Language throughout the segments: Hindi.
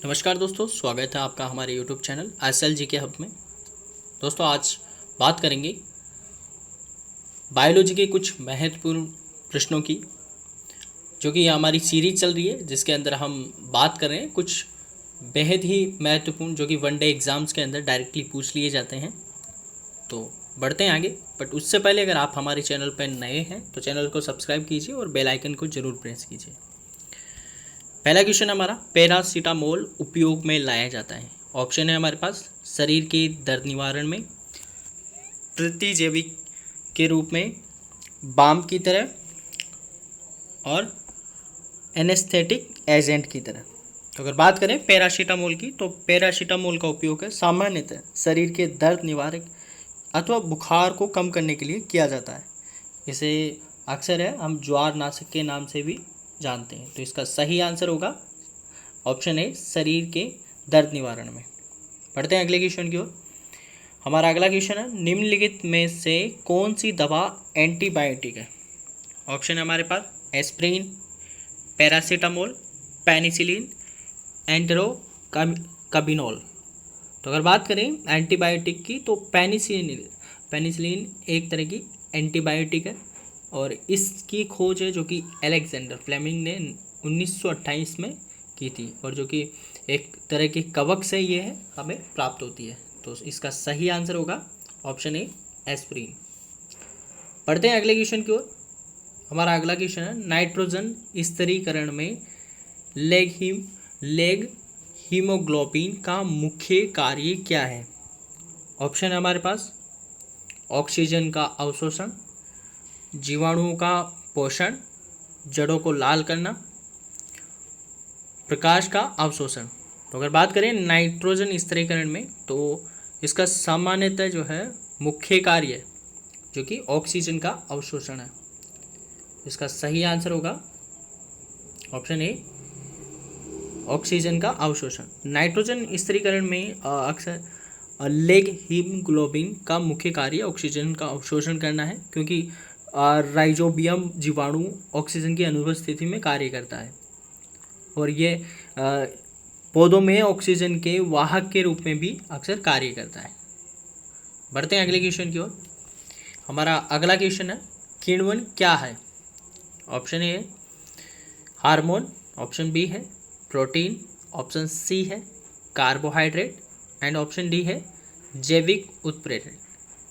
नमस्कार दोस्तों, स्वागत है आपका हमारे YouTube चैनल SL जी के हब में। दोस्तों आज बात करेंगे बायोलॉजी के कुछ महत्वपूर्ण प्रश्नों की, जो कि हमारी सीरीज चल रही है जिसके अंदर हम बात कर रहे हैं कुछ बेहद ही महत्वपूर्ण, जो कि वनडे एग्ज़ाम्स के अंदर डायरेक्टली पूछ लिए जाते हैं। तो बढ़ते हैं आगे, बट उससे पहले अगर आप हमारे चैनल पर नए हैं तो चैनल को सब्सक्राइब कीजिए और बेल आइकन को ज़रूर प्रेस कीजिए। पहला क्वेश्चन हमारा, पैरासीटामोल उपयोग में लाया जाता है। ऑप्शन है हमारे पास शरीर के दर्द निवारण में, प्रतिजैविक के रूप में, बाम की तरह और एनेस्थेटिक एजेंट की तरह। तो अगर बात करें पैरासीटामोल की, तो पैरासीटामोल का उपयोग है सामान्यतः शरीर के दर्द निवारक अथवा बुखार को कम करने के लिए किया जाता है। इसे अक्सर है हम ज्वार नाशक के नाम से भी जानते हैं। तो इसका सही आंसर होगा ऑप्शन ए, शरीर के दर्द निवारण में। पढ़ते हैं अगले क्वेश्चन की ओर। हमारा अगला क्वेश्चन है, निम्नलिखित में से कौन सी दवा एंटीबायोटिक है। ऑप्शन है हमारे पास एस्प्रिन, पैरासीटामोल, पेनिसिलिन, एंटेरोकाबिनोल। तो अगर बात करें एंटीबायोटिक की, तो पेनिसिलिन एक तरह की एंटीबायोटिक है और इसकी खोज है जो कि अलेक्जेंडर फ्लेमिंग ने 1928 में की थी, और जो कि एक तरह की कवक से ये है हमें प्राप्त होती है। तो इसका सही आंसर होगा ऑप्शन ए, एस्प्रिन। पढ़ते हैं अगले क्वेश्चन की ओर। हमारा अगला क्वेश्चन है, नाइट्रोजन स्थिरीकरण में लेग हीमोग्लोबिन का मुख्य कार्य क्या है। ऑप्शन है हमारे पास ऑक्सीजन का अवशोषण, जीवाणुओं का पोषण, जड़ों को लाल करना, प्रकाश का अवशोषण। तो अगर बात करें नाइट्रोजन स्थिरीकरण में, तो इसका सामान्यतः जो है मुख्य कार्य जो कि ऑक्सीजन का अवशोषण है। इसका सही आंसर होगा ऑप्शन ए, ऑक्सीजन का अवशोषण। नाइट्रोजन स्थिरीकरण में अक्सर लेग हीमोग्लोबिन का मुख्य कार्य ऑक्सीजन का अवशोषण करना है, क्योंकि राइजोबियम जीवाणु ऑक्सीजन की अनुपस्थिति में कार्य करता है और ये पौधों में ऑक्सीजन के वाहक के रूप में भी अक्सर कार्य करता है। बढ़ते हैं अगले क्वेश्चन की ओर। हमारा अगला क्वेश्चन है, किण्वन क्या है। ऑप्शन ए है हार्मोन, ऑप्शन बी है प्रोटीन, ऑप्शन सी है कार्बोहाइड्रेट एंड ऑप्शन डी है जैविक उत्प्रेरक।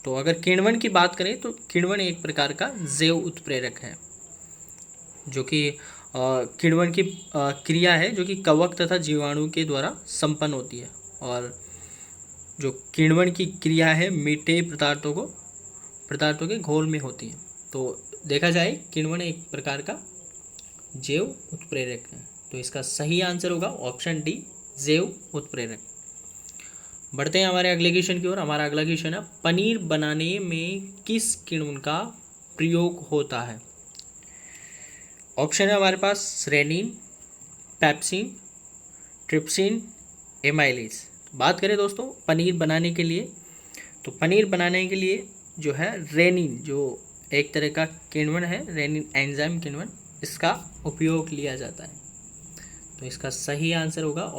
तो अगर किण्वन की बात करें, तो किण्वन एक प्रकार का जैव उत्प्रेरक है, जो कि किण्वन की क्रिया है जो कि कवक तथा जीवाणु के द्वारा संपन्न होती है, और जो किण्वन की क्रिया है मीठे पदार्थों के घोल में होती है। तो देखा जाए किण्वन एक प्रकार का जैव उत्प्रेरक है। तो इसका सही आंसर होगा ऑप्शन डी, जैव उत्प्रेरक। बढ़ते हैं हमारे अगले क्वेश्चन की ओर। हमारा अगला क्वेश्चन है, पनीर बनाने में किस किण्वन का प्रयोग होता है। ऑप्शन है हमारे पास रेनिन, पेप्सिन, ट्रिप्सिन, एमाइलेज। बात करें दोस्तों पनीर बनाने के लिए, तो पनीर बनाने के लिए जो है रेनिन, जो एक तरह का किण्वन है, रेनिन एंजाइम किण्वन, इसका उपयोग लिया जाता है। तो इसका सही आंसर होगा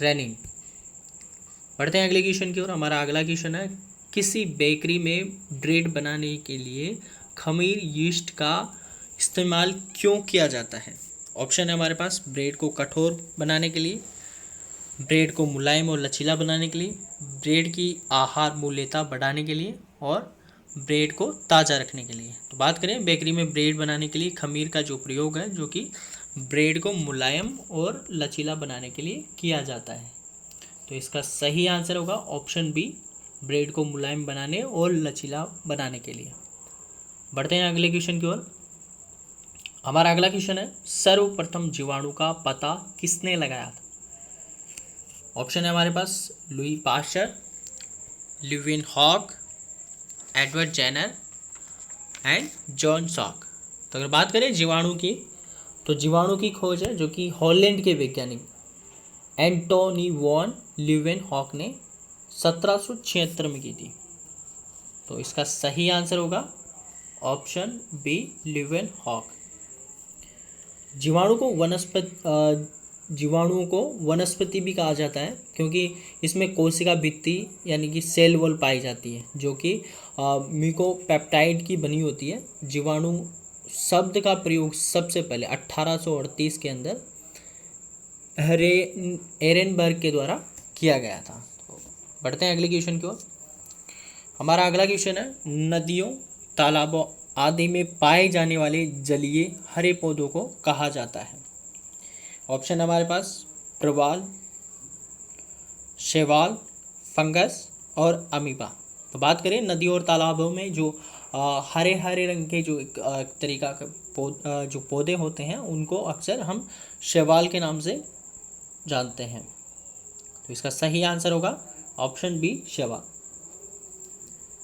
रेनिन। बढ़ते हैं अगले क्वेश्चन की ओर। हमारा अगला क्वेश्चन है, किसी बेकरी में ब्रेड बनाने के लिए खमीर यीस्ट का इस्तेमाल क्यों किया जाता है। ऑप्शन है हमारे पास ब्रेड को कठोर बनाने के लिए, ब्रेड को मुलायम और लचीला बनाने के लिए, ब्रेड की आहार मूल्यता बढ़ाने के लिए और ब्रेड को ताज़ा रखने के लिए। तो बात करें बेकरी में ब्रेड बनाने के लिए खमीर का जो प्रयोग है, जो कि ब्रेड को मुलायम और लचीला बनाने के लिए किया जाता है। तो इसका सही आंसर होगा ऑप्शन बी, ब्रेड को मुलायम बनाने और लचीला बनाने के लिए। बढ़ते हैं अगले क्वेश्चन की ओर। हमारा अगला क्वेश्चन है, सर्वप्रथम जीवाणु का पता किसने लगाया था। ऑप्शन है हमारे पास Louis Pasteur, Leeuwenhoek, Edward Jenner and John Salk. तो अगर बात करें जीवाणु की, तो जीवाणु की खोज है जो कि हॉलैंड के वैज्ञानिक एंटोनी वॉन ल्यूवेनहॉक ने 1776 में की थी। तो इसका सही आंसर होगा ऑप्शन बी, ल्यूवेनहॉक। जीवाणु को जीवाणुओं को वनस्पति भी कहा जाता है, क्योंकि इसमें कोशिका भित्ति यानी कि सेल वॉल पाई जाती है, जो कि म्यूकोपेप्टाइड की बनी होती है। जीवाणु शब्द का प्रयोग सबसे पहले 1838 के अंदर एरेनबर्ग के द्वारा किया गया था। तो बढ़ते हैं अगले क्वेश्चन की ओर। हमारा अगला क्वेश्चन है, नदियों, तालाबों आदि में पाए जाने वाले जलीय हरे पौधों को कहा जाता है। ऑप्शन हमारे पास प्रवाल, शैवाल, फंगस और अमीबा। तो बात करें नदियों और तालाबों में जो हरे हरे रंग के जो एक तरीका का जो पौधे होते हैं, उनको अक्सर हम शैवाल के नाम से जानते हैं। तो इसका सही आंसर होगा ऑप्शन बी, शैवाल।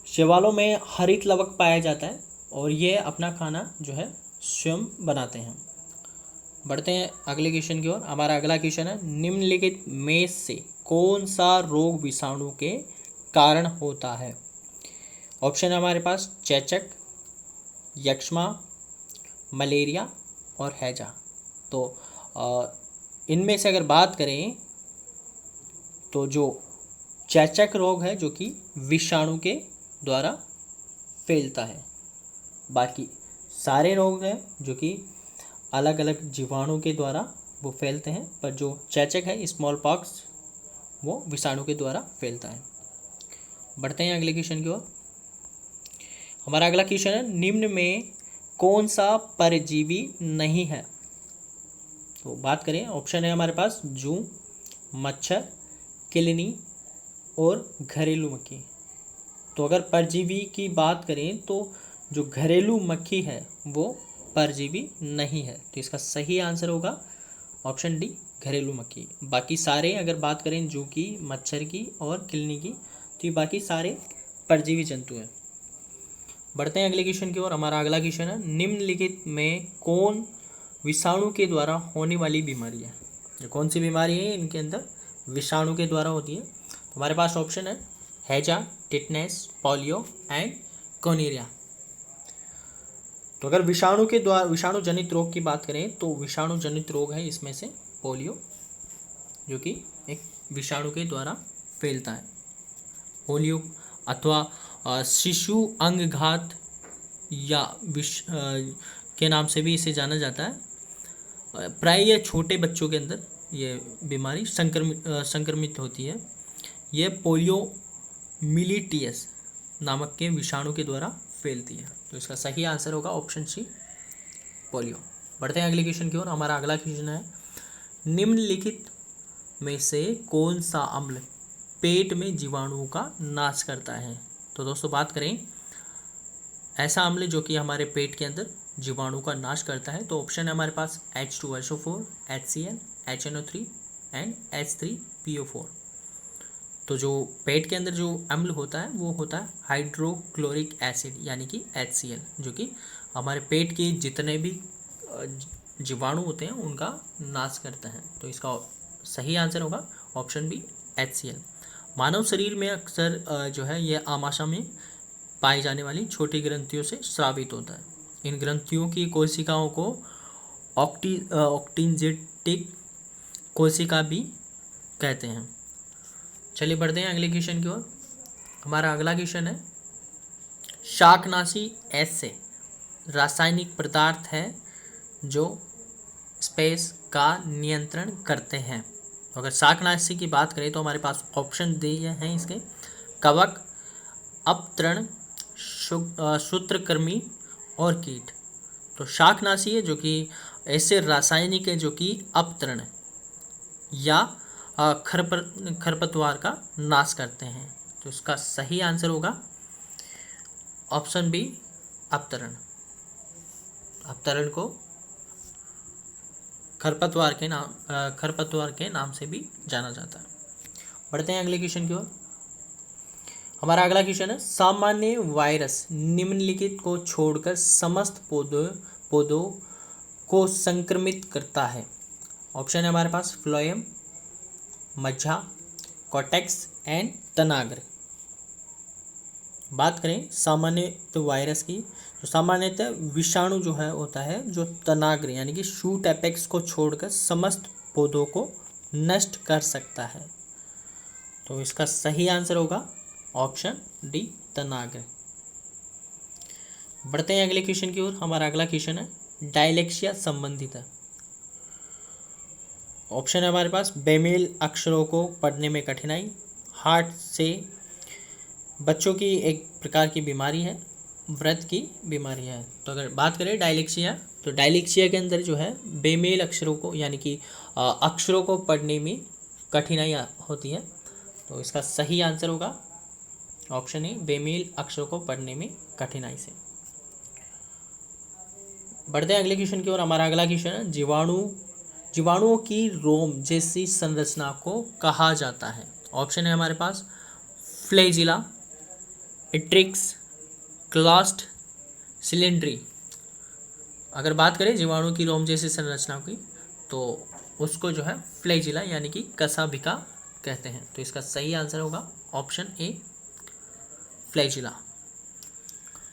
शैवालों में हरित लवक पाया जाता है और ये अपना खाना जो है स्वयं बनाते हैं। बढ़ते हैं अगले क्वेश्चन की ओर। हमारा अगला क्वेश्चन है, निम्नलिखित में से कौन सा रोग विषाणु के कारण होता है। ऑप्शन हमारे पास चेचक, यक्ष्मा, मलेरिया और हैजा। तो इनमें से अगर बात करें तो जो चेचक रोग है जो कि विषाणु के द्वारा फैलता है। बाकी सारे रोग हैं जो कि अलग अलग जीवाणु के द्वारा वो फैलते हैं, पर जो चेचक है, स्मॉल पॉक्स, वो विषाणु के द्वारा फैलता है। बढ़ते हैं अगले क्वेश्चन की ओर। हमारा अगला क्वेश्चन है, निम्न में कौन सा परजीवी नहीं है। तो बात करें, ऑप्शन है हमारे पास जूं, मच्छर, किलनी और घरेलू मक्खी। तो अगर परजीवी की बात करें तो जो घरेलू मक्खी है वो परजीवी नहीं है। तो इसका सही आंसर होगा ऑप्शन डी, घरेलू मक्खी। बाकी सारे अगर बात करें जू की, मच्छर की और किलनी की, तो ये बाकी सारे परजीवी जंतु हैं। बढ़ते हैं अगले क्वेश्चन की ओर। हमारा अगला क्वेश्चन है, निम्नलिखित में कौन विषाणु के द्वारा होने वाली बीमारी है। ये कौन सी बीमारी है, इनके अंदर विषाणु के द्वारा होती है। तो हमारे पास ऑप्शन है हैजा, टिटनेस, पोलियो एंड कोनेरिया। तो अगर विषाणु के द्वारा विषाणु जनित रोग की बात करें तो विषाणु जनित रोग है इसमें से पोलियो, जो कि एक विषाणु के द्वारा फैलता है। पोलियो अथवा शिशु अंगघात या के नाम से भी इसे जाना जाता है। प्राय ये छोटे बच्चों के अंदर ये बीमारी संक्रमित होती है। ये पोलियो मिलीटियस नामक के विषाणु के द्वारा फैलती है। तो इसका सही आंसर होगा ऑप्शन सी, पोलियो। बढ़ते हैं अगले क्वेश्चन की ओर। हमारा अगला क्वेश्चन है, निम्नलिखित में से कौन सा अम्ल पेट में जीवाणुओं का नाश करता है। तो दोस्तों बात करें ऐसा अम्ल जो कि हमारे पेट के अंदर जीवाणु का नाश करता है, तो ऑप्शन है हमारे पास H2SO4, HCl, HNO3 and H3PO4। तो जो पेट के अंदर जो अम्ल होता है वो होता है हाइड्रोक्लोरिक एसिड यानी कि HCl, जो कि हमारे पेट के जितने भी जीवाणु होते हैं उनका नाश करता है। तो इसका सही आंसर होगा ऑप्शन बी, HCl। मानव शरीर में अक्सर जो है यह आमाशय में पाई जाने वाली छोटी ग्रंथियों से स्रावित होता है। इन ग्रंथियों की कोशिकाओं को ऑक्टिंजेटिक कोशिका भी कहते हैं। चलिए बढ़ते हैं अगले क्वेश्चन की ओर। हमारा अगला क्वेश्चन है, शाकनाशी ऐसे रासायनिक पदार्थ है जो स्पेस का नियंत्रण करते हैं। अगर शाकनाशी की बात करें तो हमारे पास ऑप्शन दिए हैं इसके, कवक, अपतरण, सूत्रकृमि और कीट। तो शाकनाशी है जो कि ऐसे रासायनिक है जो कि अपतरण या खरपतवार का नाश करते हैं। तो इसका सही आंसर होगा ऑप्शन बी, अपतरण। अपतरण को खरपतवार के नाम से भी जाना जाता है। बढ़ते हैं अगले क्वेश्चन की ओर। हमारा अगला क्वेश्चन है, सामान्य वायरस निम्नलिखित को छोड़कर समस्त पौधों को संक्रमित करता है। ऑप्शन है हमारे पास फ्लोएम, मज्झा, कॉटेक्स एंड तनाग्र। बात करें सामान्य वायरस की, तो सामान्यतः विषाणु जो है होता है जो तनाग्र यानी कि शूट एपेक्स को छोड़कर समस्त पौधों को नष्ट कर सकता है। तो इसका सही आंसर होगा ऑप्शन डी, तनाग्र। बढ़ते हैं अगले क्वेश्चन की ओर। हमारा अगला क्वेश्चन है डायलेक्सिया संबंधित है। ऑप्शन है हमारे पास बेमेल अक्षरों को पढ़ने में कठिनाई, हार्ट से बच्चों की एक प्रकार की बीमारी है, वृद्ध की बीमारी है। तो अगर बात करें डायलेक्सिया, तो डायलेक्सिया के अंदर जो है बेमेल अक्षरों को यानी कि अक्षरों को पढ़ने में कठिनाई होती है। तो इसका सही आंसर होगा ऑप्शन ए, बेमेल अक्षरों को पढ़ने में कठिनाई से। बढ़ते हैं अगले क्वेश्चन की ओर। हमारा अगला क्वेश्चन है जीवाणुओं की रोम जैसी संरचना को कहा जाता है। ऑप्शन है हमारे पास फ्लैजिला, एट्रिक्स, क्लास्ट, सिलेंड्री। अगर बात करें जीवाणु की रोम जैसी संरचना की, तो उसको जो है फ्लैजिला यानी कि कसाभिका कहते हैं। तो इसका सही आंसर होगा ऑप्शन ए, फ्लैजिला।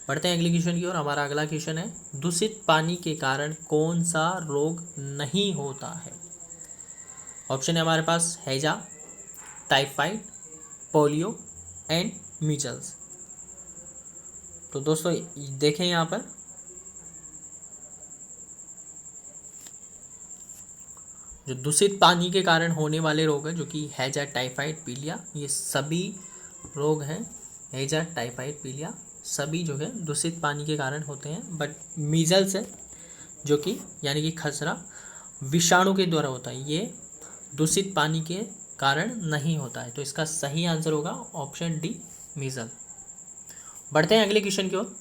बढ़ते हैं अगले क्वेश्चन की ओर। हमारा अगला क्वेश्चन है दूषित पानी के कारण कौन सा रोग नहीं होता है। ऑप्शन है हमारे पास हैजा, टाइफाइड, पोलियो एंड मीजल्स। तो दोस्तों देखें यहाँ पर जो दूषित पानी के कारण होने वाले रोग हैं, जो कि हैजा, टाइफाइड, पीलिया, ये सभी रोग हैं। हैजा, टाइफाइड, पीलिया सभी जो है दूषित पानी के कारण होते हैं। बट मीजल्स है जो कि यानी कि खसरा विषाणु के द्वारा होता है, ये दूषित पानी के कारण नहीं होता है। तो इसका सही आंसर होगा ऑप्शन डी, मीजल। बढ़ते हैं अगले क्वेश्चन की ओर।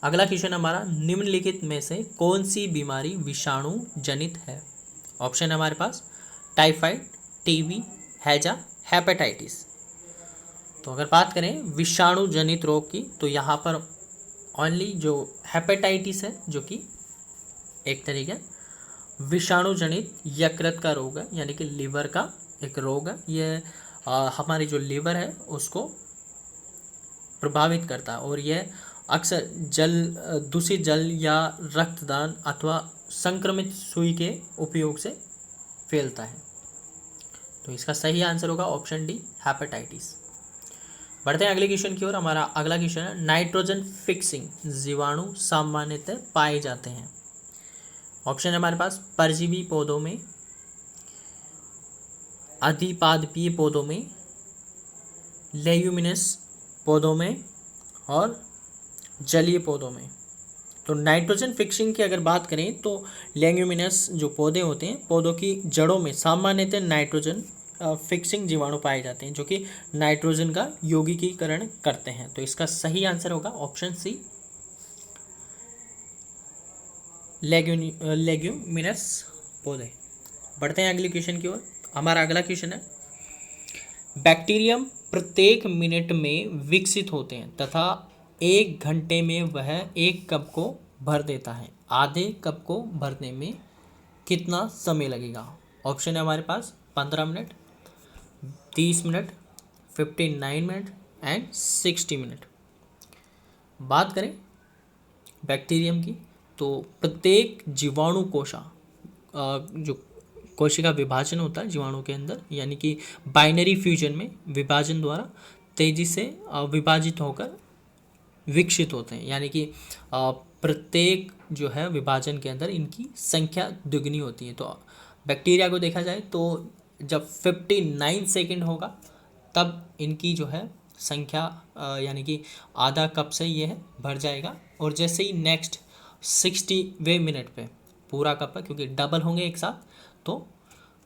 अगला क्वेश्चन हमारा निम्नलिखित में से कौन सी बीमारी विषाणु जनित है। ऑप्शन है हमारे पास टाइफाइड, टीबी, हैजा, हेपेटाइटिस। तो अगर बात करें विषाणु जनित रोग की, तो यहाँ पर ओनली जो हेपेटाइटिस है, जो कि एक तरीके विषाणु जनित यकृत का रोग है, यानी कि लीवर का एक रोग है। ये हमारी जो लीवर है उसको प्रभावित करता है, और यह अक्सर दूषित जल या रक्तदान अथवा संक्रमित सुई के उपयोग से फैलता है। तो इसका सही आंसर होगा ऑप्शन डी, हेपेटाइटिस। बढ़ते हैं अगले क्वेश्चन की ओर। हमारा अगला क्वेश्चन है नाइट्रोजन फिक्सिंग जीवाणु सामान्यतः पाए जाते हैं। ऑप्शन है हमारे पास परजीवी पौधों में, अधिपादपीय पौधों में, लेग्यूमिनस पौधों में और जलीय पौधों में। तो नाइट्रोजन फिक्सिंग की अगर बात करें तो लेग्यूमिनस जो पौधे होते हैं, पौधों की जड़ों में सामान्यतः नाइट्रोजन फिक्सिंग जीवाणु पाए जाते हैं, जो कि नाइट्रोजन का यौगिकीकरण करते हैं। तो इसका सही आंसर होगा ऑप्शन सी, लेग्यूमिनस पौधे। बढ़ते हैं अगले क्वेश्चन की ओर। हमारा अगला क्वेश्चन है बैक्टीरियम प्रत्येक मिनट में विकसित होते हैं तथा 1 घंटे में वह 1 कप को भर देता है। आधे कप को भरने में कितना समय लगेगा। ऑप्शन है हमारे पास 15 minute, 30 minute, 59 minute and 60 minute. बात करें बैक्टीरियम की, तो प्रत्येक जीवाणु कोशा जो कोशिका विभाजन होता है जीवाणु के अंदर, यानी कि बाइनरी फ्यूजन में विभाजन द्वारा तेजी से विभाजित होकर विकसित होते हैं। यानी कि प्रत्येक जो है विभाजन के अंदर इनकी संख्या दुगनी होती है। तो बैक्टीरिया को देखा जाए तो जब 59 सेकंड होगा तब इनकी जो है संख्या यानी कि आधा कप से ये है भर जाएगा, और जैसे ही नेक्स्ट 60वें मिनट पे पूरा कप है, क्योंकि डबल होंगे एक साथ, तो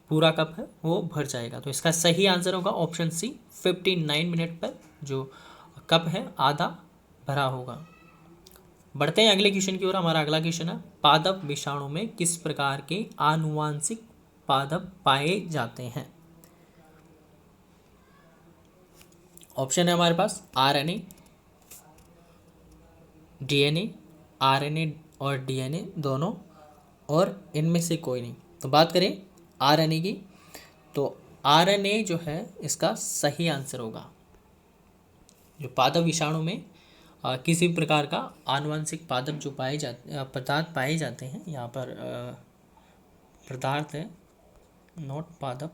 पूरा कप है वो भर जाएगा। तो इसका सही आंसर होगा ऑप्शन सी, 59 मिनट पर जो कप है आधा भरा होगा। बढ़ते हैं अगले क्वेश्चन की ओर। हमारा अगला क्वेश्चन है पादप विषाणु में किस प्रकार के आनुवांशिक पादप पाए जाते हैं। ऑप्शन है हमारे पास आरएनए, डीएनए, आरएनए और डीएनए दोनों, और इनमें से कोई नहीं। तो बात करें आरएनए की, तो आरएनए जो है इसका सही आंसर होगा। जो पादप विषाणु में किसी प्रकार का आनुवंशिक पादप जो पदार्थ पाए जाते हैं, यहाँ पर पदार्थ है नॉट पादप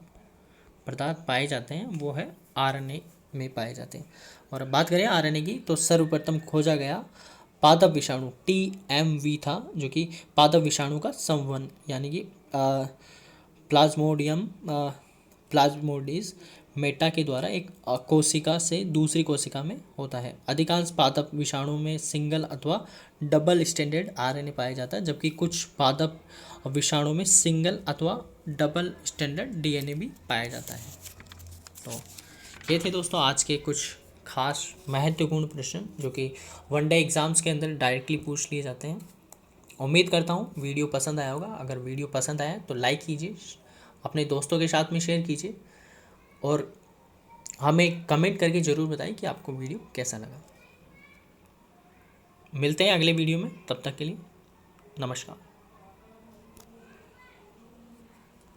पदार्थ पाए जाते हैं वो है आरएनए में पाए जाते हैं। और अब बात करें आरएनए की, तो सर्वप्रथम खोजा गया पादप विषाणु TMV था, जो कि पादप विषाणु का संवहन यानी कि प्लाज्मोडियम प्लाज्मोडिस मेटा के द्वारा एक कोशिका से दूसरी कोशिका में होता है। अधिकांश पादप विषाणु में सिंगल अथवा डबल स्टैंडर्ड आरएनए पाया जाता है, जबकि कुछ पादप विषाणु में सिंगल अथवा डबल स्टैंडर्ड डीएनए भी पाया जाता है। तो ये थे दोस्तों आज के कुछ खास महत्वपूर्ण प्रश्न जो कि वनडे एग्ज़ाम्स के अंदर डायरेक्टली पूछ लिए जाते हैं। उम्मीद करता हूँ वीडियो पसंद आया होगा। अगर वीडियो पसंद आया तो लाइक कीजिए, अपने दोस्तों के साथ में शेयर कीजिए और हमें कमेंट करके ज़रूर बताइए कि आपको वीडियो कैसा लगा। मिलते हैं अगले वीडियो में, तब तक के लिए नमस्कार।